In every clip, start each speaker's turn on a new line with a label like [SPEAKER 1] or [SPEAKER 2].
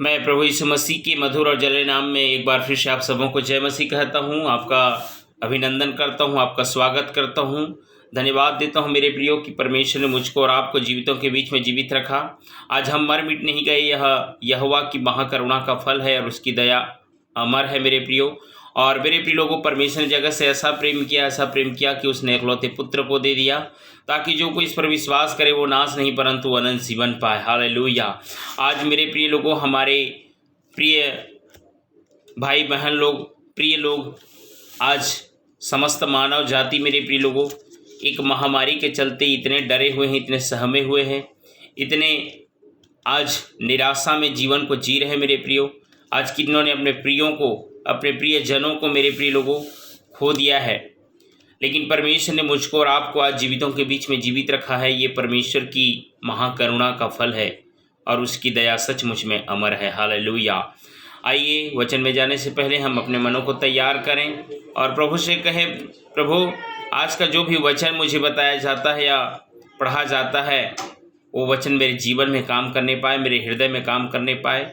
[SPEAKER 1] मैं प्रभु यीशु मसीह के मधुर और जले नाम में एक बार फिर से आप सबों को जय मसीह कहता हूँ। आपका अभिनंदन करता हूँ, आपका स्वागत करता हूँ, धन्यवाद देता हूँ मेरे प्रियो कि परमेश्वर ने मुझको और आपको जीवितों के बीच में जीवित रखा। आज हम मर मिट नहीं गए, यह यहोवा की महाकरुणा का फल है और उसकी दया अमर है मेरे प्रियो। और मेरे प्रिय लोगों, परमेश्वर ने जगत से ऐसा प्रेम किया कि उसने एकलौते पुत्र को दे दिया, ताकि जो कोई इस पर विश्वास करे वो नाश नहीं परंतु अनंत जीवन पाए। हालेलुया। आज मेरे प्रिय लोगों, हमारे प्रिय भाई बहन लोग, प्रिय लोग, आज समस्त मानव जाति मेरे प्रिय लोगों एक महामारी के चलते इतने डरे हुए हैं, इतने सहमे हुए हैं, इतने आज निराशा में जीवन को जी रहे हैं मेरे प्रियो। आज कितनों ने अपने प्रियों को, अपने प्रिय जनों को मेरे प्रिय लोगों खो दिया है, लेकिन परमेश्वर ने मुझको और आपको आज जीवितों के बीच में जीवित रखा है। ये परमेश्वर की महाकरुणा का फल है और उसकी दया सचमुच में अमर है। हालेलुया। आइए वचन में जाने से पहले हम अपने मनों को तैयार करें और प्रभु से कहें, प्रभु आज का जो भी वचन मुझे बताया जाता है या पढ़ा जाता है, वो वचन मेरे जीवन में काम करने पाए, मेरे हृदय में काम करने पाए,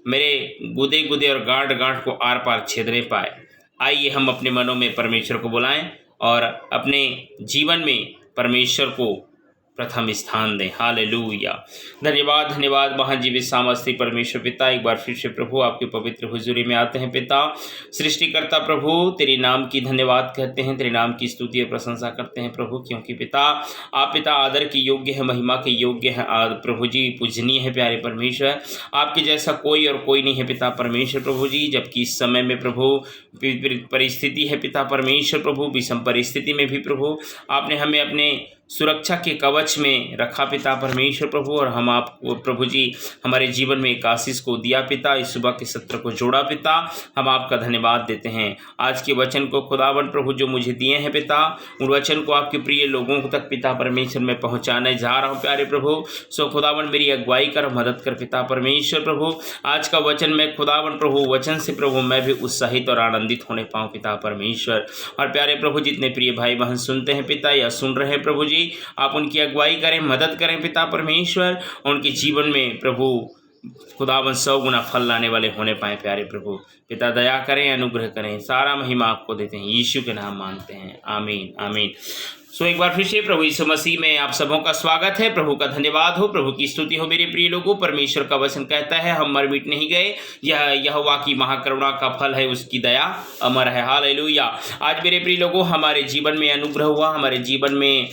[SPEAKER 1] मेरे गुदे गुदे और गांठ गांठ को आर पार छेदने पाए। आइए हम अपने मनों में परमेश्वर को बुलाएं और अपने जीवन में परमेश्वर को प्रथम स्थान दें। हालेलुया। धन्यवाद धन्यवाद महाजीवी सामर्थी परमेश्वर पिता, एक बार फिर से प्रभु आपके पवित्र हुजूरी में आते हैं। पिता सृष्टिकर्ता प्रभु, तेरे नाम की धन्यवाद कहते हैं, तेरे नाम की स्तुति और प्रशंसा करते हैं प्रभु, क्योंकि पिता आप पिता आदर के योग्य है, महिमा के योग्य है प्रभु जी, पूजनीय है प्यारे परमेश्वर। आपके जैसा कोई और कोई नहीं है पिता परमेश्वर प्रभु जी। जबकि इस समय में प्रभु परिस्थिति है पिता परमेश्वर प्रभु, विषम परिस्थिति में भी प्रभु आपने हमें अपने सुरक्षा के कवच में रखा पिता परमेश्वर प्रभु, और हम आपको प्रभु जी हमारे जीवन में एक आशीष को दिया पिता, इस सुबह के सत्र को जोड़ा पिता, हम आपका धन्यवाद देते हैं। आज के वचन को खुदावन प्रभु जो मुझे दिए हैं पिता, उन वचन को आपके प्रिय लोगों तक पिता परमेश्वर में पहुंचाने जा रहा हूं प्यारे प्रभु। सो खुदावन मेरी अगुवाई कर, मदद कर पिता परमेश्वर प्रभु। आज का वचन में खुदावन प्रभु, वचन से प्रभु मैं भी उत्साहित और आनंदित होने पाऊँ पिता परमेश्वर। और प्यारे प्रभु जितने प्रिय भाई बहन सुनते हैं पिता या सुन रहे हैं प्रभु जी, आप उनकी अगुवाई करें, मदद करें पिता परमेश्वर, उनके जीवन में प्रभु खुदावन 100 गुना फल लाने वाले होने पाए प्यारे प्रभु। पिता दया करें, अनुग्रह करें, सारा महिमा आपको देते हैं, यीशु के नाम मांगते हैं, आमीन आमीन। सो एक बार फिर से प्रभु यीशु मसीह में आप सबों का स्वागत है। प्रभु का धन्यवाद हो, प्रभु की स्तुति हो मेरे प्रिय लोगों। परमेश्वर का वचन कहता है हम मर मिट नहीं गए, यह यहोवा की महाकरुणा का फल है, उसकी दया अमर है। हालेलुया। आज मेरे प्रिय लोगों हमारे जीवन में अनुग्रह हुआ, हमारे जीवन में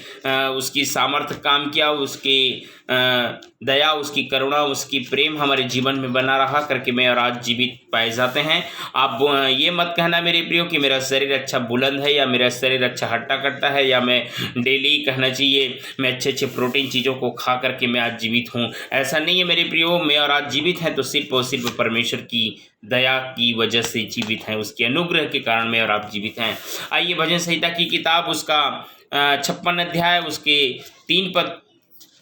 [SPEAKER 1] उसकी सामर्थ्य काम किया, उसके दया, उसकी करुणा, उसकी प्रेम हमारे जीवन में बना रहा करके मैं और आज जीवित पाए जाते हैं। आप ये मत कहना मेरे प्रियो कि मेरा शरीर अच्छा बुलंद है या मेरा शरीर अच्छा हट्टा कट्टा है, या मैं डेली कहना चाहिए मैं अच्छे अच्छे प्रोटीन चीज़ों को खा करके मैं आज जीवित हूँ। ऐसा नहीं है मेरे प्रियो, मैं और आज जीवित हैं तो सिर्फ और सिर्फ परमेश्वर की दया की वजह से जीवित हैं, उसके अनुग्रह के कारण मैं और आप जीवित हैं। आइए भजन संहिता की किताब उसका 56 अध्याय उसके 3 पद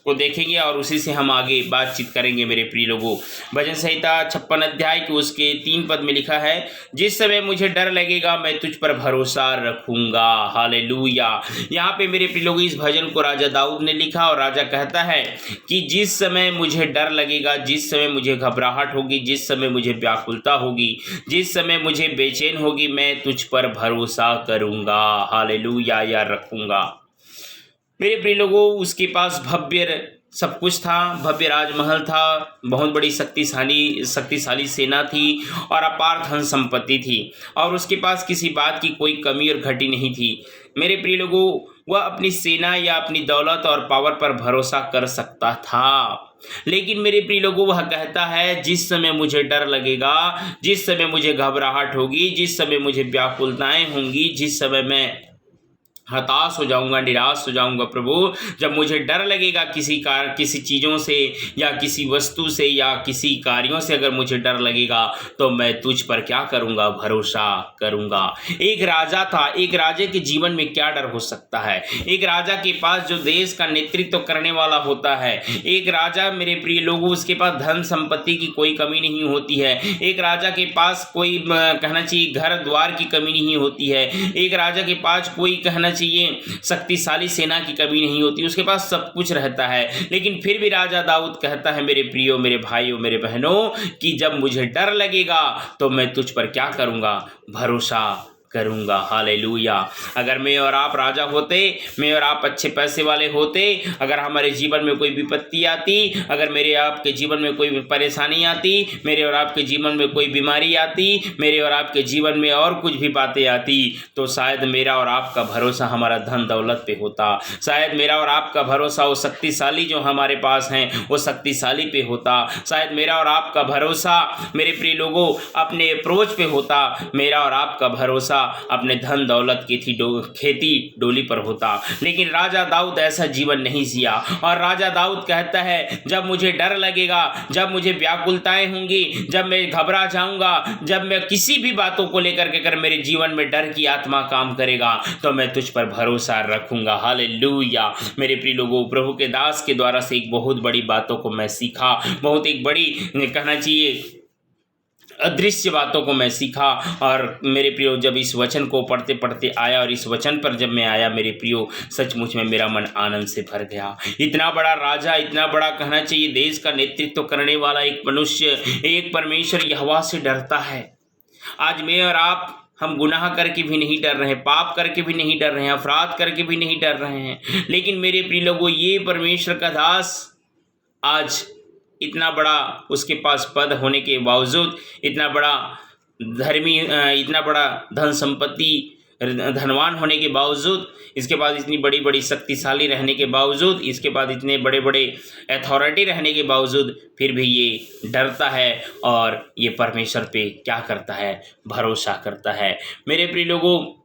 [SPEAKER 1] को देखेंगे और उसी से हम आगे बातचीत करेंगे मेरे प्रिय लोगों। भजन संहिता 56 अध्याय के उसके 3 पद में लिखा है, जिस समय मुझे डर लगेगा मैं तुझ पर भरोसा रखूंगा। हालेलुया। यहाँ पे मेरे प्रिय लोगों इस भजन को राजा दाऊद ने लिखा और राजा कहता है कि जिस समय मुझे डर लगेगा, जिस समय मुझे घबराहट होगी, जिस समय मुझे व्याकुलता होगी, जिस समय मुझे बेचैन होगी, मैं तुझ पर भरोसा करूंगा। हालेलुया, या रखूंगा। मेरे प्रिय लोगों उसके पास भव्य सब कुछ था, भव्य राजमहल था, बहुत बड़ी शक्तिशाली सेना थी और अपार धन संपत्ति थी, और उसके पास किसी बात की कोई कमी और घटी नहीं थी। मेरे प्रिय लोगों वह अपनी सेना या अपनी दौलत और पावर पर भरोसा कर सकता था, लेकिन मेरे प्रिय लोगों वह कहता है जिस समय मुझे डर लगेगा, जिस समय मुझे घबराहट होगी, जिस समय मुझे व्याकुलताएं होंगी, जिस समय मैं हताश हो जाऊंगा, निराश हो जाऊंगा प्रभु, जब मुझे डर लगेगा किसी चीज़ों से या किसी वस्तु से या किसी कार्यों से, अगर मुझे डर लगेगा तो मैं तुझ पर क्या करूंगा, भरोसा करूंगा। एक राजा था, एक राजा के जीवन में क्या डर हो सकता है? एक राजा के पास जो देश का नेतृत्व करने वाला होता है, एक राजा मेरे प्रिय लोगों उसके पास धन संपत्ति की कोई कमी नहीं होती है, एक राजा के पास कोई कहना चाहिए घर द्वार की कमी नहीं होती है, एक राजा के पास कोई कहना चाहिए शक्तिशाली सेना की कमी नहीं होती, उसके पास सब कुछ रहता है। लेकिन फिर भी राजा दाऊद कहता है मेरे प्रियो, मेरे भाइयों, मेरे बहनों, कि जब मुझे डर लगेगा तो मैं तुझ पर क्या करूँगा, भरोसा करूँगा। हालेलुया। अगर मैं और आप राजा होते, मैं और आप अच्छे पैसे वाले होते, अगर हमारे जीवन में कोई विपत्ति आती, अगर मेरे आपके जीवन में कोई परेशानी आती, मेरे और आपके जीवन में कोई बीमारी आती, मेरे और आपके जीवन में और कुछ भी बातें आती, तो शायद मेरा और आपका भरोसा हमारा धन दौलत पे होता, शायद मेरा और आपका भरोसा वो शक्तिशाली जो हमारे पास हैं वो शक्तिशाली पे होता, शायद मेरा और आपका भरोसा मेरे प्रिय लोगों अपने अप्रोच पे होता, मेरा और आपका भरोसा अपने धन दौलत की खेती डोली पर होता। लेकिन राजा दाऊद ऐसा जीवन नहीं जिया, और राजा दाऊद कहता है जब मुझे डर लगेगा, जब मुझे व्याकुलताएं होंगी, जब मैं घबरा जाऊंगा, जब मैं किसी भी बातों को लेकर के अगर मेरे जीवन में डर की आत्मा काम करेगा, तो मैं तुझ पर भरोसा रखूंगा। हालेलुया। मेरे प्रिय लोगों, प्रभु के दास के द्वारा से एक बहुत बड़ी बातों को मैं सीखा, बहुत एक बड़ी कहना चाहिए अदृश्य बातों को मैं सीखा। और मेरे प्रियो, जब इस वचन को पढ़ते पढ़ते आया और इस वचन पर जब मैं आया, मेरे प्रियो, सचमुच में मेरा मन आनंद से भर गया। इतना बड़ा राजा, इतना बड़ा कहना चाहिए देश का नेतृत्व करने वाला एक मनुष्य, एक परमेश्वर यहोवा से डरता है। आज मैं और आप, हम गुनाह करके भी नहीं डर रहे हैं, पाप करके भी नहीं डर रहे हैं, अपराध करके भी नहीं डर रहे हैं। लेकिन मेरे प्रिय लोगों, ये परमेश्वर का दास आज इतना बड़ा उसके पास पद होने के बावजूद, इतना बड़ा धर्मी, इतना बड़ा धन संपत्ति, धनवान होने के बावजूद, इसके बाद इतनी बड़ी बड़ी शक्तिशाली रहने के बावजूद, इसके बाद इतने बड़े बड़े अथॉरिटी रहने के बावजूद, फिर भी ये डरता है और ये परमेश्वर पे क्या करता है, भरोसा करता है। मेरे प्रिय लोगों,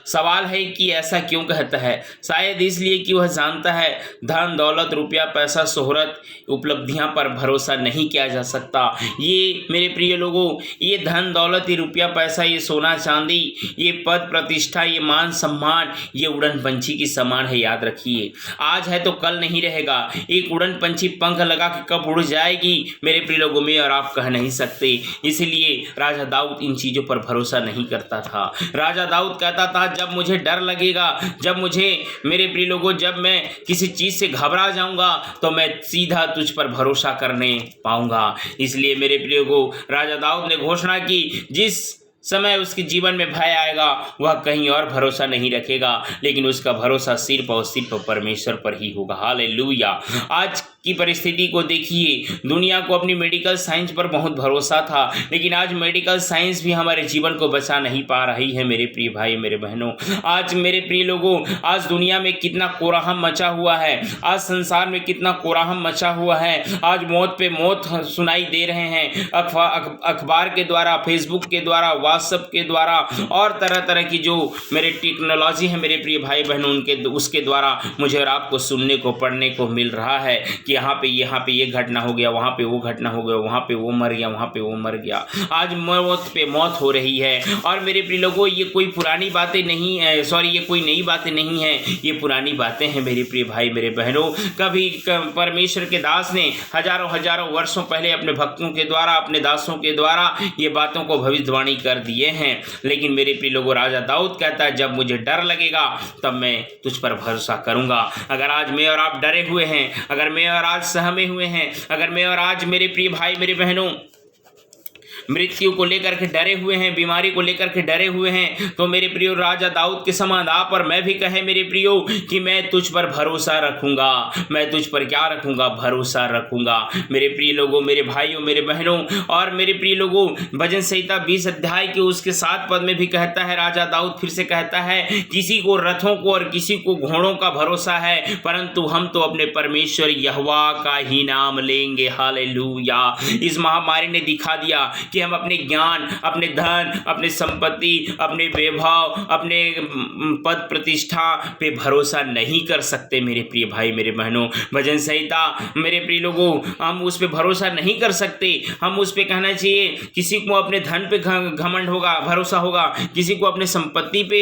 [SPEAKER 1] सवाल है कि ऐसा क्यों कहता है? शायद इसलिए कि वह जानता है धन दौलत, रुपया पैसा, शोहरत, उपलब्धियां पर भरोसा नहीं किया जा सकता। ये मेरे प्रिय लोगों, ये धन दौलत, ये रुपया पैसा, ये सोना चांदी, ये पद प्रतिष्ठा, ये मान सम्मान, ये उड़न पंछी की समान है। याद रखिए, आज है तो कल नहीं रहेगा। एक उड़न पंछी पंख लगा के कब उड़ जाएगी, मेरे प्रिय लोगों, में और आप कह नहीं सकते। इसलिए राजा दाऊद इन चीज़ों पर भरोसा नहीं करता था। राजा दाऊद कहता था जब मुझे डर लगेगा, जब मुझे, मेरे प्रिय लोगों, जब मैं किसी चीज़ से घबरा जाऊंगा, तो मैं सीधा तुझ पर भरोसा करने पाऊंगा। इसलिए मेरे प्रिय लोगों, राजा दाऊद ने घोषणा की, जिस समय उसके जीवन में भय आएगा वह कहीं और भरोसा नहीं रखेगा, लेकिन उसका भरोसा सिर्फ और सिर्फ परमेश्वर पर ही होगा। हालेलुया। आज की परिस्थिति को देखिए, दुनिया को अपनी मेडिकल साइंस पर बहुत भरोसा था, लेकिन आज मेडिकल साइंस भी हमारे जीवन को बचा नहीं पा रही है। मेरे प्रिय भाई, मेरे बहनों, आज मेरे प्रिय लोगों, आज दुनिया में कितना कोलाहल मचा हुआ है, आज संसार में कितना कोलाहल मचा हुआ है। आज मौत पे मौत सुनाई दे रहे हैं, अखबार के द्वारा, फेसबुक के द्वारा, व्हाट्सएप के द्वारा, और तरह तरह की जो मेरे टेक्नोलॉजी है मेरे प्रिय भाई बहनों, उनके उसके द्वारा मुझे और आपको सुनने को, पढ़ने को मिल रहा है कि यहाँ पे ये घटना हो गया, वहाँ पे वो घटना हो गया, वहाँ पे वो मर गया, वहाँ पे वो मर गया। आज मौत पे मौत हो रही है। और मेरे प्रिय लोगों, ये कोई पुरानी बातें नहीं है, ये कोई नई बातें नहीं है, ये पुरानी बातें हैं मेरे प्रिय भाई, मेरे बहनों। कभी परमेश्वर के दास ने हजारों वर्षों पहले अपने भक्तों के द्वारा, अपने दासों के द्वारा ये बातों को भविष्यवाणी कर दिए हैं। लेकिन मेरे प्रिय लोगों, राजा दाऊद कहता है जब मुझे डर लगेगा तब मैं तुझ पर भरोसा करूंगा। अगर आज मैं और आप डरे हुए हैं, अगर मैं और आज सहमे हुए हैं, अगर मैं और आज मेरे प्रिय भाई, मेरे बहनों, मृत्यु को लेकर के डरे हुए हैं, बीमारी को लेकर के डरे हुए हैं, तो मेरे प्रियो, राजा दाऊद के समान आप और मैं भी कहें मेरे प्रियो कि मैं तुझ पर भरोसा रखूंगा। मैं तुझ पर क्या रखूंगा? भरोसा रखूंगा। मेरे प्रिय लोगों, मेरे भाइयों, मेरे बहनों, और मेरे प्रिय लोगों, भजन संहिता 20 अध्याय के उसके 7 पद में भी कहता है, राजा दाऊद फिर से कहता है, किसी को रथों को और किसी को घोड़ों का भरोसा है, परंतु हम तो अपने परमेश्वर यहोवा का ही नाम लेंगे। हालेलुया। इस महामारी ने दिखा दिया कि हम अपने ज्ञान, अपने धन, अपने संपत्ति, अपने वैभव, अपने पद प्रतिष्ठा पे भरोसा नहीं कर सकते मेरे प्रिय भाई, मेरे बहनों। भजन संहिता, मेरे प्रिय लोगों, हम उस पे भरोसा नहीं कर सकते। हम उस पे कहना चाहिए, किसी को अपने धन पे घमंड होगा, भरोसा होगा, किसी को अपने संपत्ति पे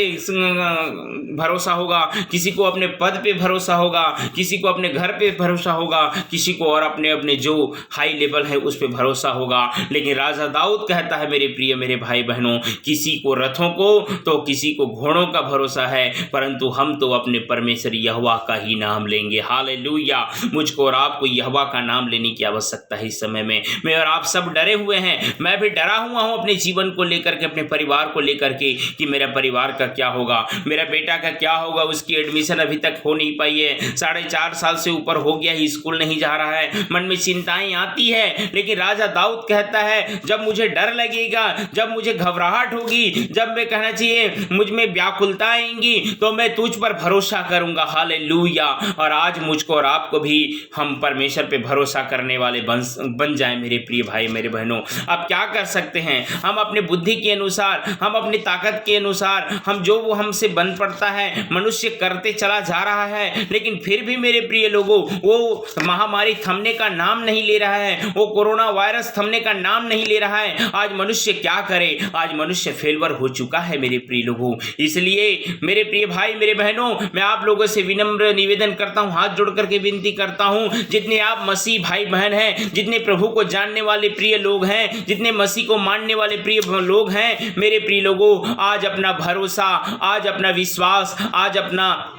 [SPEAKER 1] भरोसा होगा, किसी को अपने पद पे भरोसा होगा, किसी को अपने घर पे भरोसा होगा, किसी को और अपने अपने जो हाई लेवल है उस पे भरोसा होगा। लेकिन राजा दाऊद कहता है मेरे प्रिय मेरे भाई बहनों, किसी को रथों को तो किसी को घोड़ों का भरोसा है, परंतु हम तो अपने परमेश्वर यहोवा का ही नाम लेंगे। हालेलुया। मुझको और आपको यहोवा का नाम लेने की आवश्यकता है। इस समय में मैं और आप सब डरे हुए हैं, मैं भी डरा हुआ हूं अपने जीवन को लेकर के, अपने परिवार को लेकर के कि मेरा परिवार का क्या होगा, मेरा बेटा का क्या होगा, उसकी एडमिशन अभी तक हो नहीं पाई है, 4.5 साल से ऊपर हो गया ही, स्कूल नहीं जा रहा है, मन में चिंताएं आती है। लेकिन राजा दाऊद कहता है जब मुझे डर लगेगा, जब मुझे घबराहट होगी, जब मैं कहना चाहिए मुझ में व्याकुलता आएंगी, तो मैं तुझ पर भरोसा करूंगा। हालेलुया। और आज मुझको और आपको भी हम परमेश्वर पे भरोसा करने वाले बन जाएं मेरे प्रिय भाई मेरे बहनों। अब क्या कर सकते हैं, हम अपने बुद्धि के अनुसार, हम अपनी ताकत के अनुसार, हम जो वो हमसे बन पड़ता है मनुष्य करते चला जा रहा है। लेकिन फिर भी मेरे प्रिय लोगों, वो महामारी थमने का नाम नहीं ले रहा है, वो कोरोना वायरस थमने का नाम नहीं ले रहा है। आज मनुष्य क्या करे, आज मनुष्य फेलवर हो चुका है मेरे प्रिय लोगों। इसलिए मेरे प्रिय भाई मेरे बहनों, मैं आप लोगों से विनम्र निवेदन करता हूं, हाथ जोड़ करके विनती करता हूं, जितने आप मसीह भाई बहन हैं, जितने प्रभु को जानने वाले प्रिय लोग हैं, जितने मसीह को मानने वाले प्रिय लोग हैं, मेरे प्रिय लोगों, आज अपना भरोसा, आज अपना विश्वास, आज अपना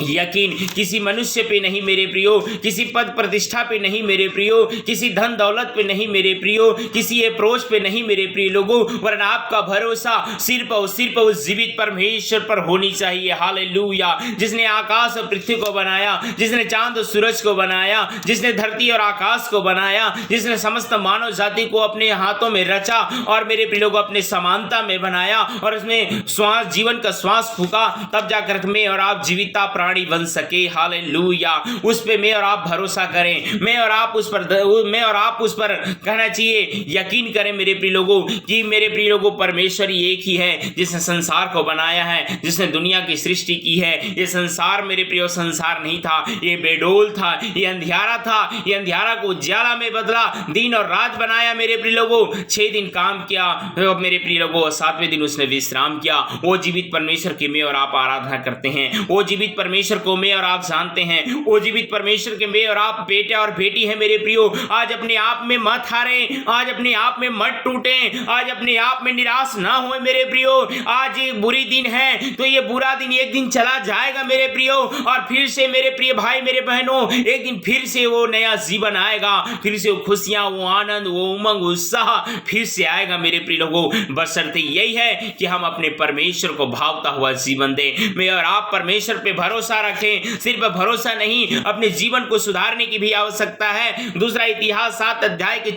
[SPEAKER 1] यकीन किसी मनुष्य पे नहीं मेरे प्रियो, किसी पद प्रतिष्ठा पे नहीं मेरे प्रियो, किसी धन दौलत पे नहीं मेरे प्रियो, किसी अप्रोच पे नहीं मेरे प्रिय लोगों, वरना आपका भरोसा सिर्फ उस जीवित परमेश्वर पर होनी चाहिए। हालेलुया। जिसने आकाश और पृथ्वी को बनाया, जिसने चांद और सूरज को बनाया, जिसने धरती और आकाश को बनाया, जिसने समस्त मानव जाति को अपने हाथों में रचा और मेरे प्रिय लोगों अपने समानता में बनाया और उसमें श्वास, जीवन का श्वास फूका, तब जाकर मैं और आप जीविता प्राणी बन सके। हालेलुया। उस पे मैं और आप भरोसा करें, मैं और आप उस पर कहना चाहिए यकीन करें मेरे प्रिय लोगों कि मेरे प्रिय लोगों परमेश्वर एक ही है जिसने संसार को बनाया है, जिसने दुनिया की सृष्टि की है। ये संसार मेरे प्रियो संसार नहीं था, ये बेडोल था, ये अंधियारा था, ये अंधियारा को उजाला में बदला, दिन और रात बनाया मेरे प्रिय लोगों। 6 दिन काम किया मेरे प्रिय लोगों, 7वें दिन उसने विश्राम किया। वो जीवित परमेश्वर की मैं और आप आराधना करते हैं, वो जीवित परमेश्वर को मैं और आप जानते हैं, वो जीवित परमेश्वर के मैं और आप बेटा और बेटी है मेरे प्रियो। आज अपने आप में मत हारें, आज अपने आप में मत टूटें, आज अपने आप में निराश ना हो मेरे प्रियो। आज एक बुरी दिन है तो ये बुरा दिन एक दिन चला जाएगा मेरे प्रियो, और फिर से मेरे प्रिय भाई मेरे बहनों एक दिन फिर से वो नया जीवन आएगा, फिर से वो खुशियां, वो आनंद, वो उमंग, उत्साह फिर से आएगा मेरे प्रिय लोगों। बशर्ते यही है कि हम अपने परमेश्वर को भावता हुआ जीवन दें। मैं और आप परमेश्वर पे भरोसा रखें, सिर्फ भरोसा नहीं, अपने जीवन को सुधारने की भी आवश्यकता है। दूसरा इतिहास 7 अध्याय के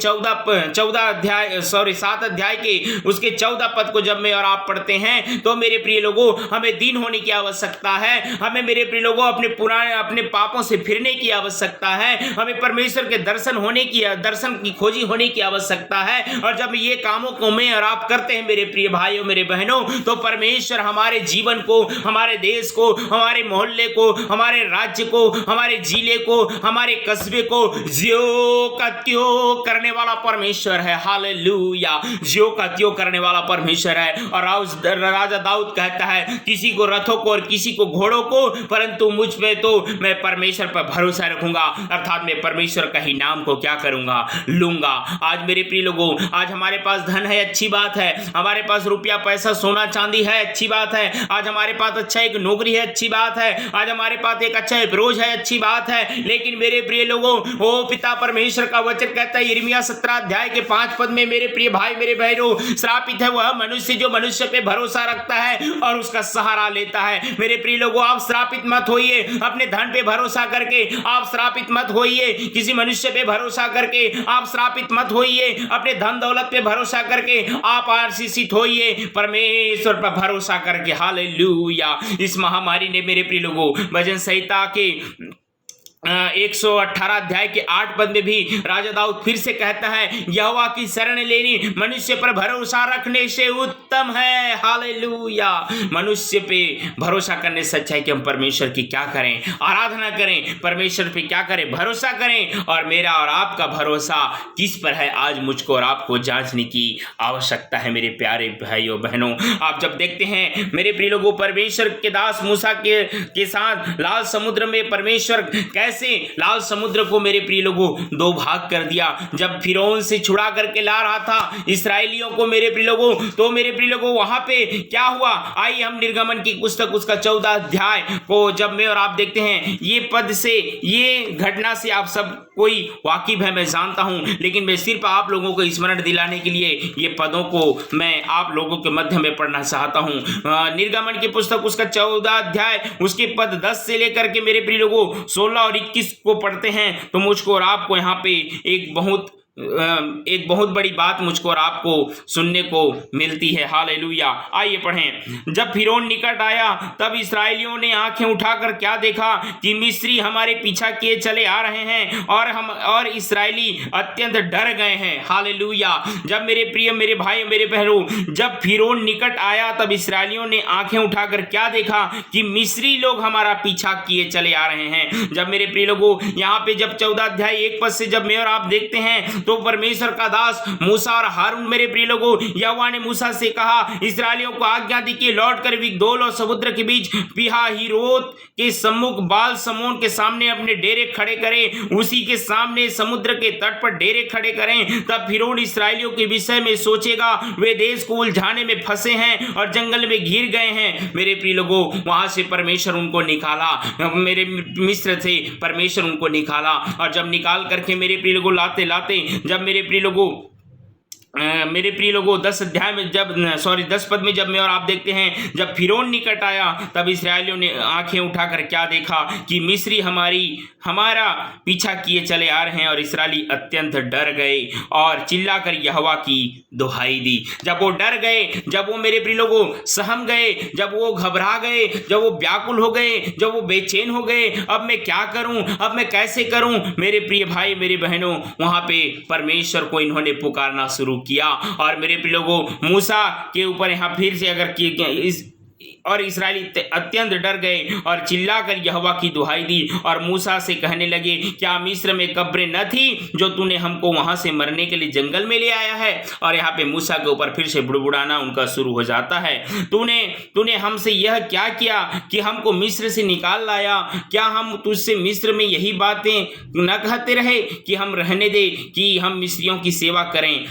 [SPEAKER 1] 7 अध्याय के उसके 14 पद को जब मैं और आप पढ़ते हैं तो मेरे प्रिय लोगों हमें दीन होने की आवश्यकता है, हमें मेरे प्रिय लोगों अपने पापों से फिरने की आवश्यकता है, हमें परमेश्वर के दर्शन की खोजी होने की आवश्यकता है। और जब ये कामों को मैं और आप करते हैं मेरे प्रिय भाइयों मेरे बहनों, तो परमेश्वर हमारे जीवन को, हमारे देश को, हमारे मोहल्ले को, हमारे राज्य को, हमारे जिले को, हमारे कस्बे को ज्यो का त्यों करने वाला परमेश्वर है। हालेलुया। ज्यो का त्यों करने वाला परमेश्वर है। और राजा दाऊद कहता है किसी को रथों को और किसी को घोड़ों को, परंतु मुझ पे तो मैं परमेश्वर पर भरोसा रखूंगा, अर्थात मैं परमेश्वर का ही नाम को क्या करूंगा, लूंगा। आज मेरे प्रिय लोगों, आज हमारे पास धन है, अच्छी बात है, हमारे पास रुपया पैसा सोना चांदी है, अच्छी बात है, आज हमारे पास अच्छा एक नौकरी है, अच्छी बात है, आज हमारे पास एक अच्छा ब्रोज है, अच्छी बात है। लेकिन मेरे प्रिय लोगों, ओ पिता परमेश्वर का वचन कहता है यिर्मयाह 17 अध्याय के 5 पद में, मेरे प्रिय भाई मेरे बहनों, श्रापित है वह मनुष्य जो मनुष्य पे भरोसा रखता है और उसका सहारा लेता है। मेरे प्रिय लोगों, आप श्रापित मत होइए अपने धन पे भरोसा करके, आप श्रापित मत होइए किसी मनुष्य पे भरोसा करके, आप श्रापित मत होइए अपने धन दौलत पे भरोसा करके, आप आशीषित होइए परमेश्वर पर भरोसा करके। हालेलुया। इस महामारी ने मेरे प्रिय लोगों भजन संहिता के 118 अध्याय के 8 पद में भी राजा दाऊद फिर से कहता है यहोवा की शरण लेनी मनुष्य पर भरोसा रखने से उत्तम है। हालेलुया। मनुष्य पे भरोसा करने से अच्छा है कि हम परमेश्वर की क्या करें, आराधना करें, परमेश्वर पे क्या करें, भरोसा करें। और मेरा और आपका भरोसा किस पर है, आज मुझको और आपको जांचने की आवश्यकता है मेरे प्यारे भाइयों बहनों। आप जब देखते हैं मेरे प्रिय लोगों, परमेश्वर के दास मूसा के साथ लाल समुद्र में परमेश्वर कैसे लाल समुद्र को मेरे प्रिय लोगों दो भाग कर दिया। जब फिरौन से छुड़ा करके ला रहा था इसराइलियों को मेरे प्रिय लोगों, तो मेरे प्रिय लोगों वहां पे क्या हुआ, आइए हम निर्गमन की पुस्तक उसका 14 अध्याय को जब मैं और आप देखते हैं, ये पद से, ये घटना से आप सब कोई वाकिफ है, मैं जानता हूं, लेकिन मैं सिर्फ आप लोगों को स्मरण दिलाने के लिए ये पदों को मैं आप लोगों के मध्य में पढ़ना चाहता हूं। निर्गमन की पुस्तक उसका 14 अध्याय उसके पद 10 से लेकर के मेरे प्रिय लोगों 16 और 21 को पढ़ते हैं, तो मुझको और आपको यहाँ पे एक बहुत बड़ी बात मुझको और आपको सुनने को मिलती है। हालेलुया। आइए पढ़ें। जब फिरौन निकट आया तब इसराइलियों ने आंखें उठाकर क्या देखा कि मिस्री हमारे पीछा किए चले आ रहे हैं और इसराइली अत्यंत डर गए हैं। हालेलुया। जब मेरे प्रिय मेरे भाई मेरे बहनों, जब फिरौन निकट आया तब इसराइलियों ने आंखें उठाकर क्या देखा कि मिस्री लोग हमारा पीछा किए चले आ रहे हैं। जब मेरे प्रिय लोगों यहाँ पे जब 14 अध्याय 1 पद से जब मैं और आप देखते हैं, तो परमेश्वर का दास मूसा और हारून मेरे प्रिय लोगों, यहोवा ने मूसा से कहा, इसराइलियों को आज्ञा दी कि लौटकर मिग्दोल और समुद्र के बीच पीहाहीरोत के सम्मुख बाल समोन के सामने अपने डेरे खड़े करें, उसी के सामने समुद्र के तट पर डेरे खड़े करें। तब फिरौन इसराइलियों के विषय में सोचेगा, वे देश को उलझाने में फंसे हैं और जंगल में घिर गए हैं। मेरे प्रिय लोगों, वहां से परमेश्वर उनको निकाला, मेरे मिस्र से परमेश्वर उनको निकाला, और जब निकाल करके मेरे प्रिय लोगों लाते लाते जब मेरे प्रिय लोगों 10 अध्याय में 10 पद में जब मैं और आप देखते हैं, जब फिरौन निकट आया तब इसराइलियों ने आंखें उठाकर क्या देखा कि मिस्री हमारा पीछा किए चले आ रहे हैं, और इसराइली अत्यंत डर गए और चिल्लाकर यहोवा की दुहाई दी। जब वो डर गए, जब वो मेरे प्रिय लोगों सहम गए, जब वो घबरा गए, जब वो व्याकुल हो गए, जब वो बेचैन हो गए, अब मैं क्या करूं, अब मैं कैसे करूं, मेरे प्रिय भाई मेरे बहनों, वहां पे परमेश्वर को इन्होंने पुकारना शुरू किया। और मेरे प्रिय लोगों, मूसा के ऊपर यहां फिर से अगर और इसराइली अत्यंत डर गए और चिल्लाकर यहोवा की दुहाई दी और मूसा से कहने लगे, क्या मिस्र में कब्रें न थी जो तूने हमको वहां से मरने के लिए जंगल में ले आया है। और यहाँ पे मूसा के ऊपर फिर से बुड़बुड़ाना उनका शुरू हो जाता है। तूने हमसे यह क्या किया कि हमको मिस्र से निकाल लाया। क्या हम तुझसे मिस्र में यही बातें न कहते रहे कि हम रहने दे, कि हम मिस्रियों की सेवा करें।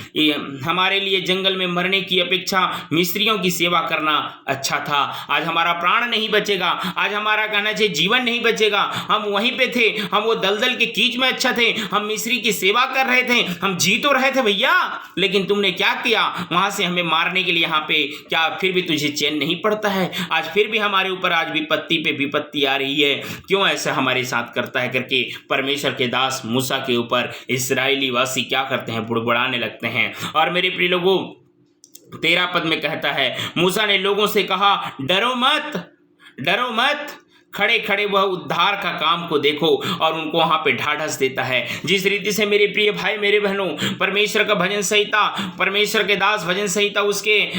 [SPEAKER 1] हमारे लिए जंगल में मरने की अपेक्षा मिस्रियों की सेवा करना अच्छा था। आज हमारा प्राण नहीं बचेगा, आज हमारा कहना चाहिए जीवन नहीं बचेगा। हम वहीं पे थे, हम वो दलदल के कीच में अच्छा थे, हम मिस्री की सेवा कर रहे थे, हम जी तो रहे थे भैया, लेकिन तुमने क्या किया, वहां से हमें मारने के लिए यहाँ पे, क्या फिर भी तुझे चैन नहीं पड़ता है? आज फिर भी हमारे ऊपर आज विपत्ति पे विपत्ति आ रही है, क्यों ऐसा हमारे साथ करता है करके परमेश्वर के दास मूसा के ऊपर इस्राएली वासी क्या करते हैं, बुड़बुड़ाने लगते हैं। और मेरे प्रिय लोगों 13 पद में कहता है, मूसा ने लोगों से कहा, डरो मत, खड़े खड़े वह उद्धार का काम को देखो, और उनको वहां पे ढाढ़स देता है। जिस रीति से मेरे प्रिय भाई मेरे बहनों, परमेश्वर का भजन संहिता, परमेश्वर के दास भजन संहिता उसके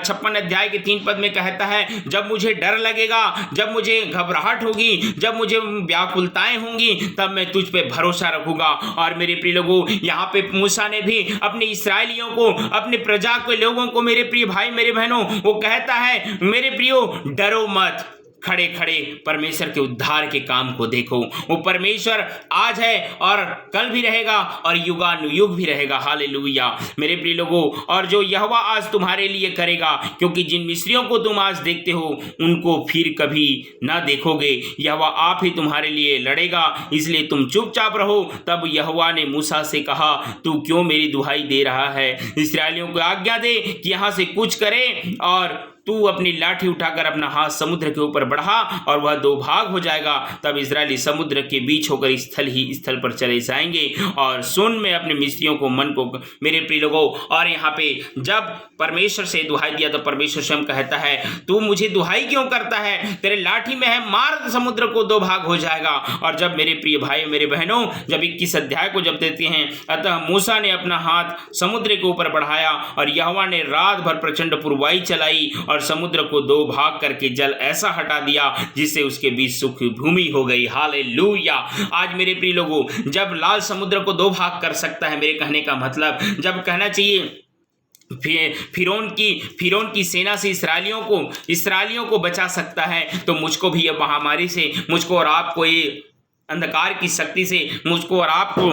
[SPEAKER 1] 56 अध्याय के 3 पद में कहता है, जब मुझे डर लगेगा, जब मुझे घबराहट होगी, जब मुझे व्याकुलताएं होंगी, तब मैं तुझ पे भरोसा रखूंगा। और मेरे प्रिय लोगों, यहाँ पे मूसा ने भी अपने इस्राएलियों को, अपने प्रजा के लोगों को, मेरे प्रिय भाई मेरे बहनों, वो कहता है, मेरे प्रियो डरो मत, खड़े खड़े परमेश्वर के उद्धार के काम को देखो। वो परमेश्वर आज है और कल भी रहेगा और युगानुयुग भी रहेगा। हालेलुया मेरे प्रिय लोगों, और जो यहोवा आज तुम्हारे लिए करेगा, क्योंकि जिन मिस्रियों को तुम आज देखते हो उनको फिर कभी ना देखोगे। यहोवा आप ही तुम्हारे लिए लड़ेगा, इसलिए तुम चुपचाप रहो। तब यहोवा ने मूसा से कहा, तू क्यों मेरी दुहाई दे रहा है? इस्राएलियों को आज्ञा दे कि यहाँ से कूच करें, और तू अपनी लाठी उठाकर अपना हाथ समुद्र के ऊपर बढ़ा और वह 2 भाग हो जाएगा। तब इस्राएली समुद्र के बीच होकर स्थल पर चले जाएंगे। और सुन, मैं अपने मिस्रियों को मन को, मेरे प्रिय लोगों, और यहाँ पे जब परमेश्वर से दुहाई दिया तो परमेश्वर स्वयं कहता है, तू मुझे दुहाई क्यों करता है? तेरे लाठी में है, मार, समुद्र को 2 भाग हो जाएगा। और जब मेरे प्रिय भाई मेरे बहनों, जब 21 अध्याय को जब देते हैं, अतः मूसा ने अपना हाथ समुद्र के ऊपर बढ़ाया और यहोवा ने रात भर प्रचंड पुरवाई चलाई और समुद्र को 2 भाग करके जल ऐसा हटा दिया जिससे उसके बीच सूखी भूमि हो गई। हालेलुया। आज मेरे प्रिय लोगों, जब लाल समुद्र को 2 भाग कर सकता है, मेरे कहने का मतलब, जब कहना चाहिए फिरौन की सेना से इसराइलियों को बचा सकता है, तो मुझको भी ये महामारी से, मुझको और आपको ये अंधकार की शक्ति से मुझको और आपको,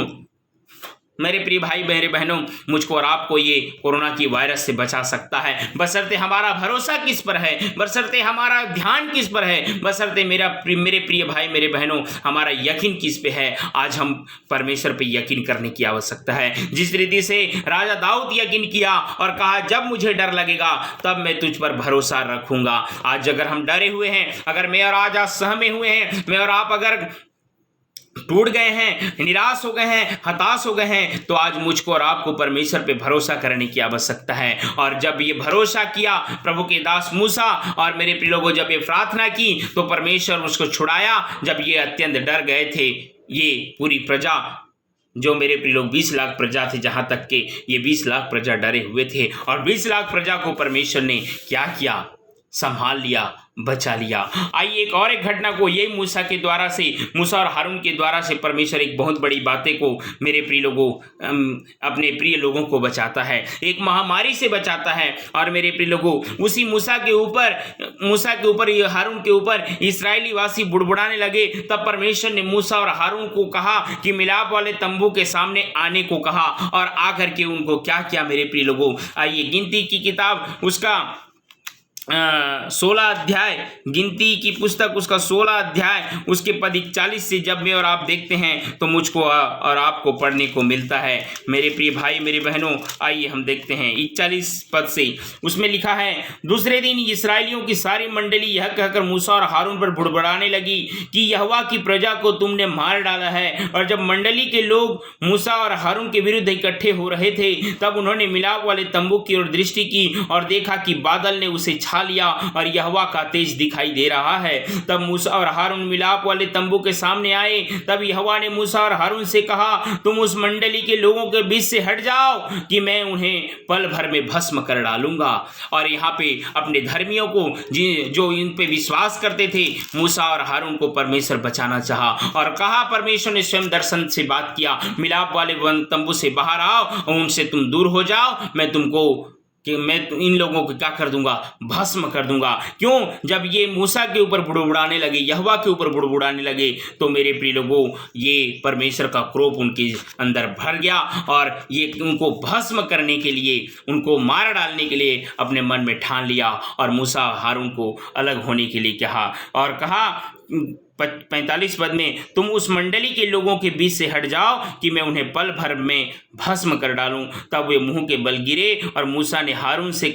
[SPEAKER 1] मेरे प्रिय भाई मेरे बहनों, मुझको और आपको ये कोरोना की वायरस से बचा सकता है, बशर्ते हमारा भरोसा किस पर है, बशर्ते हमारा ध्यान किस पर है, बशर्ते मेरे प्रिय भाई मेरे बहनों हमारा यकीन किस पे है। आज हम परमेश्वर पे यकीन करने की आवश्यकता है। जिस रीति से राजा दाऊद यकीन किया और कहा जब मुझे डर लगेगा तब मैं तुझ पर भरोसा रखूंगा। आज अगर हम डरे हुए हैं, अगर मैं और आज सहमे हुए हैं, मैं और आप अगर टूट गए हैं, निराश हो गए हैं, हताश हो गए हैं, तो आज मुझको और आपको परमेश्वर पे भरोसा करने की आवश्यकता है। और जब ये भरोसा किया प्रभु के दास मूसा और मेरे प्रिय लोगों, जब ये प्रार्थना की तो परमेश्वर उसको छुड़ाया। जब ये अत्यंत डर गए थे, ये पूरी प्रजा, जो मेरे प्रिय लोग 20 लाख प्रजा थे, जहां तक के ये 20 लाख प्रजा डरे हुए थे, और 20 लाख प्रजा को परमेश्वर ने क्या किया, संभाल लिया, बचा लिया। आइए एक घटना को यही मूसा के द्वारा से, मूसा और हारून के द्वारा से परमेश्वर एक बहुत बड़ी बातें को मेरे प्रिय लोगों, अपने प्रिय लोगों को बचाता है, एक महामारी से बचाता है। और मेरे प्रिय लोगों, उसी मूसा के ऊपर हारून के ऊपर इस्राएली वासी बुड़बुड़ाने लगे। तब परमेश्वर ने मूसा और हारून को कहा कि मिलाप वाले तंबू के सामने आने को कहा, और आकर के उनको क्या किया मेरे प्रिय लोगों। आइए गिनती की किताब उसका 16 अध्याय, गिनती की पुस्तक उसका 16 अध्याय उसके पद 41 से जब मैं और आप देखते हैं तो मुझको और आपको पढ़ने को मिलता है। मेरे प्रिय भाई मेरे बहनों, आइए हम देखते हैं 41 पद से। उसमें लिखा है, दूसरे दिन इस्राएलियों की सारी मंडली यह कहकर मूसा और हारून पर बुड़बुड़ाने लगी कि यहोवा की प्रजा को तुमने मार डाला है। और जब मंडली के लोग मूसा और हारून के विरुद्ध इकट्ठे हो रहे थे, तब उन्होंने मिलाप वाले तंबू की ओर दृष्टि की और देखा कि बादल ने उसे लिया और यहोवा का तेज दिखाई दे रहा है। तब मूसा और हारून मिलाप वाले तंबू के सामने आए। तब यहोवा ने मूसा और हारून से कहा, तुम उस मंडली के लोगों के बीच से हट जाओ कि मैं उन्हें पल भर में भस्म कर डालूंगा। और यहाँ पे अपने धर्मियों को, जो इन पे विश्वास करते थे, मूसा और हारून को परमेश्वर बचाना चाहा और कहा, परमेश्वर ने स्वयं दर्शन से बात किया, मिलाप वाले तंबू से बाहर आओ और उनसे तुम दूर हो जाओ, मैं इन लोगों को क्या कर दूंगा, भस्म कर दूंगा। क्यों? जब ये मूसा के ऊपर बुड़बुड़ाने लगे, यहोवा के ऊपर बुड़बुड़ाने लगे, तो मेरे प्रिय लोगों, ये परमेश्वर का क्रोध उनके अंदर भर गया और ये उनको भस्म करने के लिए, उनको मार डालने के लिए अपने मन में ठान लिया। और मूसा हारून को अलग होने के लिए कहा और कहा 45 पद में, तुम उस मंडली के लोगों के बीच से हट जाओ कि मैं उन्हें पल भर में भस्म कर डालूं। तब वे मुंह के बल गिरे और मूसा ने हारून से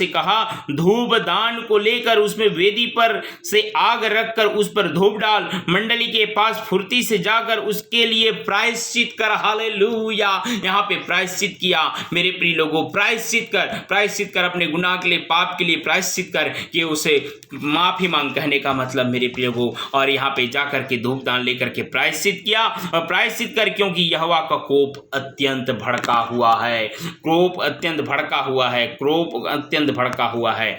[SPEAKER 1] कहा, धूप दान को लेकर उसमें वेदी पर से आग रखकर उस पर धूप डाल, मंडली के पास फुर्ती से जाकर उसके लिए प्रायश्चित कर। हालेलुया। यहाँ पे प्रायश्चित किया मेरे प्रिय लोगों, प्रायश्चित कर अपने गुनाह के लिए, पाप के लिए प्रायश्चित कर, कि उसे माफी मांग। कहने का मतलब मेरे प्रिय को, और यहाँ पे जाकर के धूप दान लेकर के प्रायश्चित किया। और प्रायश्चित कर, क्योंकि यहोवा का कोप अत्यंत भड़का हुआ है।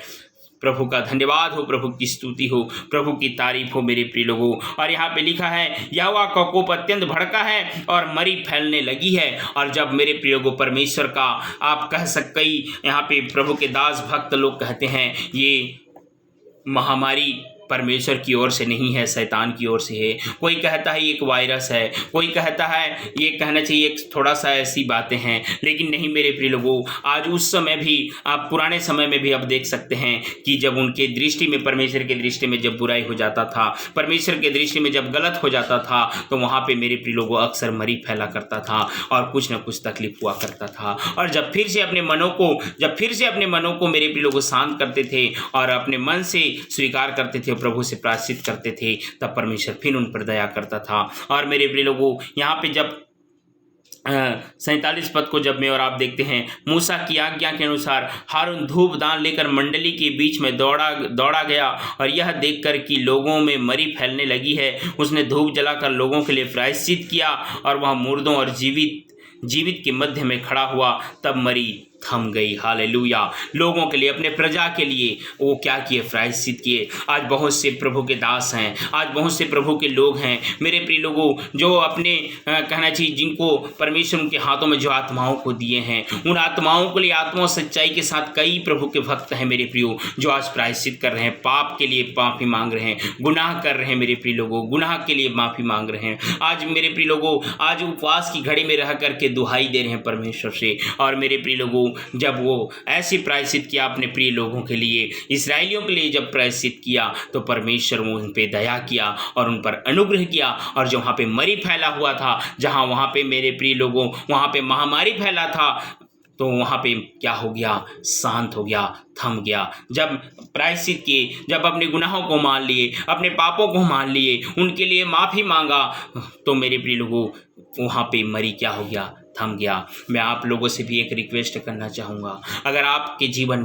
[SPEAKER 1] प्रभु का धन्यवाद हो, प्रभु की स्तुति हो, प्रभु की तारीफ हो मेरे प्रिय लोगों। और यहाँ पे लिखा है, यहोवा का कोप अत्यंत भड़का है और मरी फैलने लगी है। और जब मेरे प्रिय लोगों, परमेश्वर का, आप कह सकते, यहाँ पे प्रभु के दास भक्त लोग कहते हैं, ये महामारी परमेश्वर की ओर से नहीं है, शैतान की ओर से है। कोई कहता है एक वायरस है, कोई कहता है ये कहना चाहिए एक थोड़ा सा ऐसी बातें हैं, लेकिन नहीं मेरे प्रिय लोगों। आज उस समय भी, आप पुराने समय में भी आप देख सकते हैं कि जब उनके दृष्टि में, परमेश्वर के दृष्टि में जब बुराई हो जाता था, परमेश्वर के दृष्टि में जब गलत हो जाता था, तो वहाँ पे मेरे प्रिय लोगों अक्सर मरी फैला करता था और कुछ न कुछ तकलीफ हुआ करता था। और जब फिर से अपने मनों को मेरे प्रिय लोगों शांत करते थे और अपने मन से स्वीकार करते थे, प्रभु से प्रायश्चित करते थे, तब परमेश्वर फिर उन पर दया करता था। और मेरे प्रिय लोगों, यहाँ पे जब 47 पद को जब मैं और आप देखते हैं, मूसा की आज्ञा के अनुसार हारून धूप दान लेकर मंडली के बीच में दौड़ा गया और यह देखकर कि लोगों में मरी फैलने लगी है, उसने धूप जलाकर लोगों के लिए प्रायश्चित किया और वह मुर्दों और जीवित के मध्य में खड़ा हुआ। तब मरी थम गई। हालेलुया। लोगों के लिए, अपने प्रजा के लिए वो क्या किए? प्रायश्चित किए। आज बहुत से प्रभु के दास हैं, आज बहुत से प्रभु के लोग हैं मेरे प्रिय लोगों, जो अपने कहना चाहिए जिनको परमेश्वर उनके हाथों में जो आत्माओं को दिए हैं, उन आत्माओं के लिए आत्मा सच्चाई के साथ कई प्रभु के भक्त हैं मेरे प्रियो, जो आज प्रायश्चित कर रहे हैं, पाप के लिए माफ़ी मांग रहे हैं, गुनाह कर रहे हैं मेरे प्रिय लोगों, गुनाह के लिए माफ़ी मांग रहे हैं। आज मेरे प्रिय लोगों, आज उपवास की घड़ी में रह करके दुहाई दे रहे हैं परमेश्वर से। और मेरे प्रिय लोगों, जब वो ऐसे प्रायश्चित किया अपने प्रिय लोगों के लिए, इसराइलियों के लिए जब प्रायश्चित किया, तो परमेश्वर ने उन पर दया किया और उन पर अनुग्रह किया। और जो वहाँ पे मरी फैला हुआ था, जहाँ वहाँ पे मेरे प्रिय लोगों वहाँ पे महामारी फैला था, तो वहाँ पे क्या हो गया? शांत हो गया, थम गया। जब प्रायश्चित किए, जब अपने गुनाहों को मान लिए, अपने पापों को मान लिए, उनके लिए माफ़ी मांगा, तो मेरे प्रिय लोगों वहाँ पे मरी क्या हो गया? थम गया। मैं आप लोगों से भी एक रिक्वेस्ट करना चाहूँगा, अगर आपके जीवन